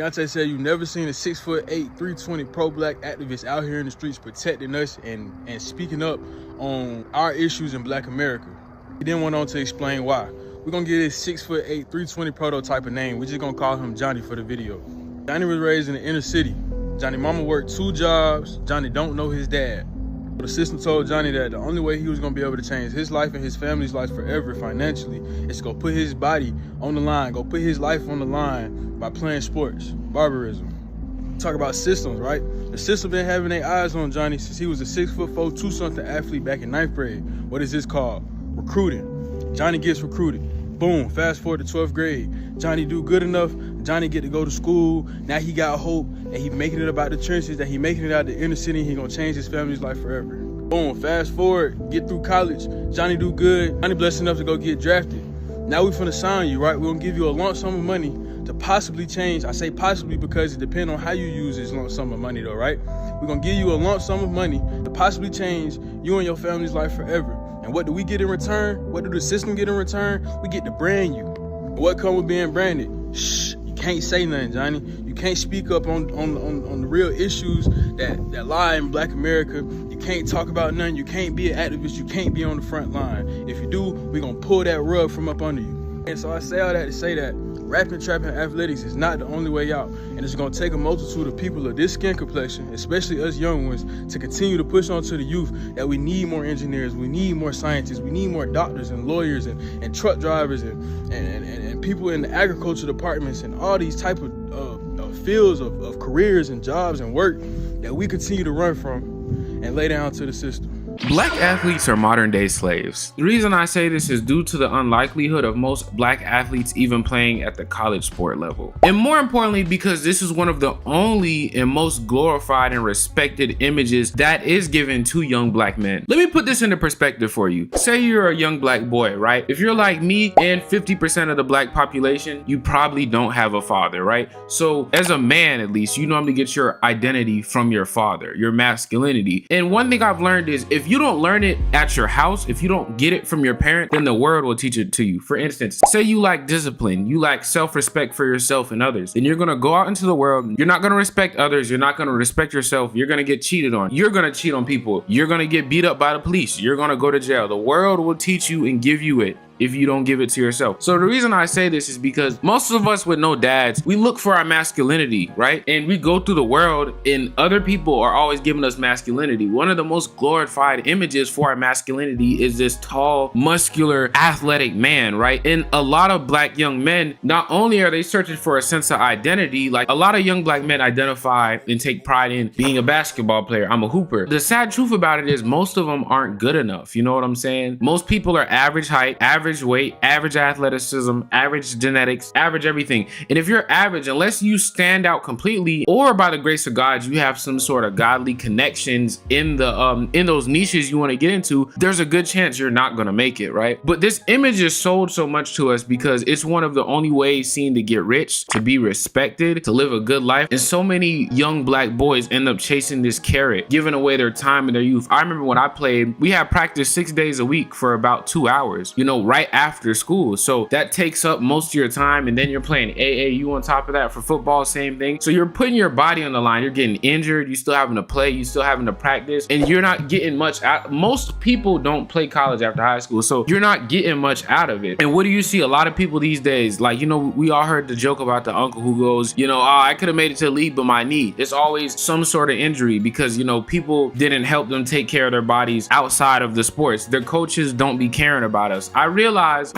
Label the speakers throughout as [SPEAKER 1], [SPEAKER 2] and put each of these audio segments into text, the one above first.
[SPEAKER 1] Deontay said you never seen a 6'8", 320 pro-black activist out here in the streets protecting us and speaking up on our issues in Black America. He then went on to explain why. We're gonna give this 6'8", 320 prototype a name. We're just gonna call him Johnny for the video. Johnny was raised in the inner city. Johnny mama worked 2 jobs. Johnny don't know his dad. The system told Johnny that the only way he was gonna be able to change his life and his family's life forever financially is to go put his body on the line, go put his life on the line by playing sports, barbarism. Talk about systems, right? The system been having their eyes on Johnny since he was a 6'4", 2-something athlete back in 9th grade. What is this called? Recruiting. Johnny gets recruited. Boom, fast forward to 12th grade. Johnny do good enough. Johnny get to go to school. Now he got hope that he making it about the trenches, that he making it out the inner city. He gonna change his family's life forever. Boom, fast forward, get through college. Johnny do good. Johnny blessed enough to go get drafted. Now we finna sign you, right? We're gonna give you a lump sum of money to possibly change. I say possibly because it depends on how you use this lump sum of money though, right? We're gonna give you a lump sum of money to possibly change you and your family's life forever. And what do we get in return? What do the system get in return? We get to brand you. What come with being branded? Shh, you can't say nothing, Johnny. You can't speak up on the real issues that lie in Black America. You can't talk about nothing. You can't be an activist. You can't be on the front line. If you do, we're gonna pull that rug from up under you. And so I say all that to say that rapping, trapping, athletics is not the only way out. And it's gonna take a multitude of people of this skin complexion, especially us young ones, to continue to push on to the youth that we need more engineers, we need more scientists, we need more doctors and lawyers and truck drivers and people in the agriculture departments and all these type of fields of careers and jobs and work that we continue to run from and lay down to the system.
[SPEAKER 2] Black athletes are modern day slaves. The reason I say this is due to the unlikelihood of most black athletes even playing at the college sport level. And more importantly, because this is one of the only and most glorified and respected images that is given to young black men. Let me put this into perspective for you. Say you're a young black boy, right? If you're like me and 50% of the black population, you probably don't have a father, right? So as a man, at least, you normally get your identity from your father, your masculinity. And one thing I've learned is if you don't learn it at your house, if you don't get it from your parent, then the world will teach it to you. For instance, say you lack discipline, you lack self-respect for yourself and others, then you're gonna go out into the world, you're not gonna respect others, you're not gonna respect yourself, you're gonna get cheated on, you're gonna cheat on people, you're gonna get beat up by the police, you're gonna go to jail. The world will teach you and give you it if you don't give it to yourself. So the reason I say this is because most of us with no dads, we look for our masculinity, right? And we go through the world and other people are always giving us masculinity. One of the most glorified images for our masculinity is this tall, muscular, athletic man, right? And a lot of black young men, not only are they searching for a sense of identity, like a lot of young black men identify and take pride in being a basketball player. I'm a hooper. The sad truth about it is most of them aren't good enough. You know what I'm saying? Most people are average height, average weight, average athleticism, average genetics, average everything. And if you're average, unless you stand out completely, or by the grace of God, you have some sort of godly connections in the in those niches you want to get into, there's a good chance you're not gonna make it, right? But this image is sold so much to us because it's one of the only ways seen to get rich, to be respected, to live a good life. And so many young black boys end up chasing this carrot, giving away their time and their youth. I remember when I played, we had practice 6 days a week for about 2 hours, you know, right after school. So that takes up most of your time, and then you're playing AAU on top of that. For football, same thing. So you're putting your body on the line, you're getting injured, you still having to play, you still having to practice, and you're not getting much out. Most people don't play college after high school, so you're not getting much out of it. And what do you see? A lot of people these days, like, you know, we all heard the joke about the uncle who goes, you know, oh, I could have made it to the league, but my knee. It's always some sort of injury because, you know, people didn't help them take care of their bodies outside of the sports. Their coaches don't be caring about us. I realized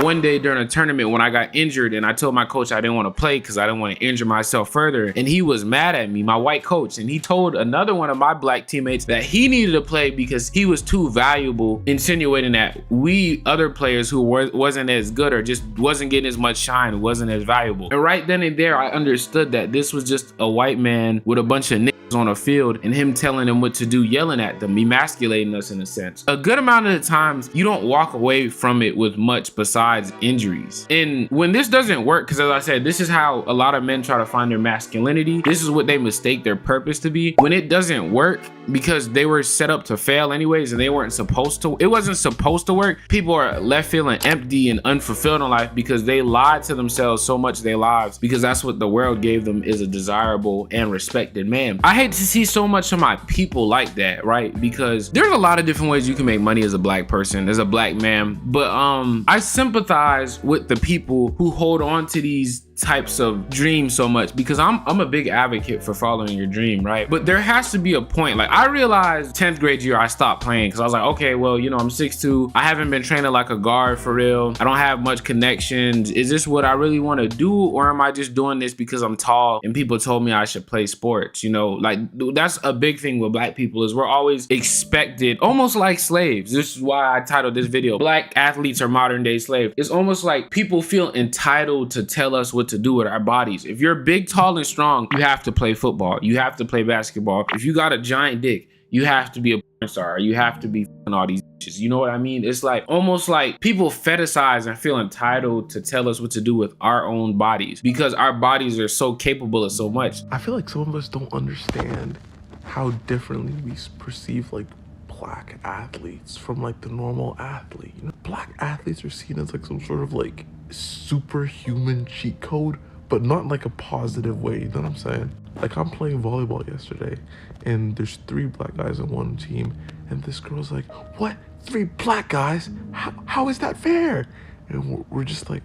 [SPEAKER 2] one day during a tournament when I got injured and I told my coach I didn't want to play because I didn't want to injure myself further, and he was mad at me, my white coach, and he told another one of my black teammates that he needed to play because he was too valuable, insinuating that we other players who wasn't as good or just wasn't getting as much shine wasn't as valuable. And right then and there I understood that this was just a white man with a bunch of niggas on a field and him telling them what to do, yelling at them, emasculating us in a sense. A good amount of the times you don't walk away from it with much besides injuries. And when this doesn't work, because as I said, this is how a lot of men try to find their masculinity. This is what they mistake their purpose to be. When it doesn't work, because they were set up to fail anyways and they weren't supposed to, it wasn't supposed to work, people are left feeling empty and unfulfilled in life because they lied to themselves so much their lives, because that's what the world gave them, is a desirable and respected man. I hate to see so much of my people like that, right? Because there's a lot of different ways you can make money as a black person, as a black man, but I sympathize with the people who hold on to these types of dreams so much, because I'm a big advocate for following your dream, right? But there has to be a point. Like, I realized 10th grade year I stopped playing because I was like, okay, well, you know, I'm 6'2", I haven't been training like a guard for real, I don't have much connections. Is this what I really want to do, or am I just doing this because I'm tall and people told me I should play sports? You know, like, that's a big thing with black people, is we're always expected, almost like slaves. This is why I titled this video, Black Athletes Are Modern Day Slaves. It's almost like people feel entitled to tell us what to do with our bodies. If you're big, tall, and strong, you have to play football, you have to play basketball. If you got a giant dick, you have to be a porn star, you have to be all these bitches. You know what I mean? It's like almost like people fetishize and feel entitled to tell us what to do with our own bodies, because our bodies are so capable of so much.
[SPEAKER 3] I feel like some of us don't understand how differently we perceive like black athletes from like the normal athlete. You know, black athletes are seen as like some sort of like superhuman cheat code, but not in like a positive way. You know what I'm saying? Like, I'm playing volleyball yesterday and there's 3 black guys on one team, and this girl's like, what, 3 black guys? How is that fair? And we're just like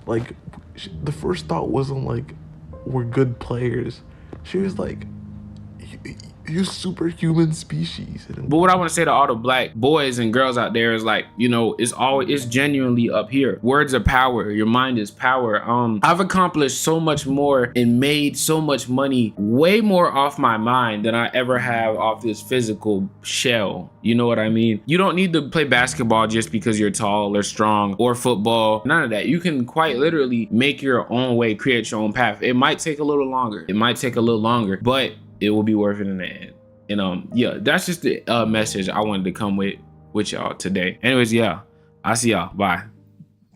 [SPEAKER 3] the first thought wasn't like we're good players. She was like, you superhuman species.
[SPEAKER 2] But what I want to say to all the black boys and girls out there is, like, you know, it's genuinely up here. Words are power. Your mind is power. I've accomplished so much more and made so much money, way more off my mind than I ever have off this physical shell. You know what I mean? You don't need to play basketball just because you're tall or strong, or football. None of that. You can quite literally make your own way, create your own path. It might take a little longer. But it will be worth it in the end. And yeah, that's just the message I wanted to come with y'all today. Anyways, yeah, I'll see y'all. Bye.